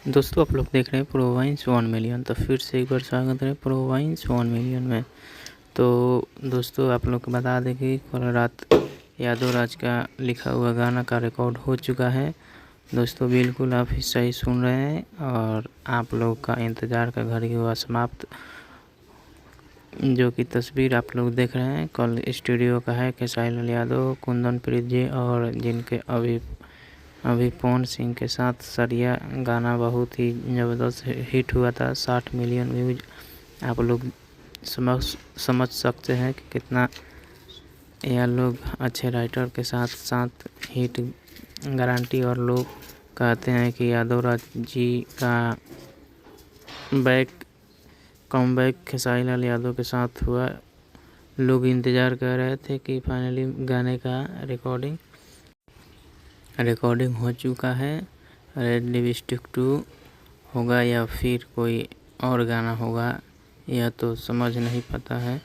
दोस्तों आप लोग देख रहे हैं प्रोवाइंस 1 मिलियन। तो फिर से एक बार स्वागत है प्रोवाइंस 1 मिलियन में। तो दोस्तों आप लोग को बता दें कि कल रात यादव राज का लिखा हुआ गाना का रिकॉर्ड हो चुका है। दोस्तों बिल्कुल आप सही सुन रहे हैं और आप लोग का इंतज़ार का घड़ी हुआ समाप्त। जो कि तस्वीर आप लोग देख रहे हैं कल स्टूडियो का है खेसारी लाल यादव, कुंदन प्रीत जी और जिनके अभी पवन सिंह के साथ सरिया गाना बहुत ही ज़बरदस्त हिट हुआ था। 60 मिलियन व्यूज आप लोग समझ सकते हैं कि कितना यह लोग अच्छे राइटर के साथ साथ हिट गारंटी। और लोग कहते हैं कि यादव राज जी का कमबैक खेसारी लाल यादव के साथ हुआ। लोग इंतज़ार कर रहे थे कि फाइनली गाने का रिकॉर्डिंग हो चुका है। रेड लिपस्टिक 2 होगा या फिर कोई और गाना होगा, यह तो समझ नहीं पता है।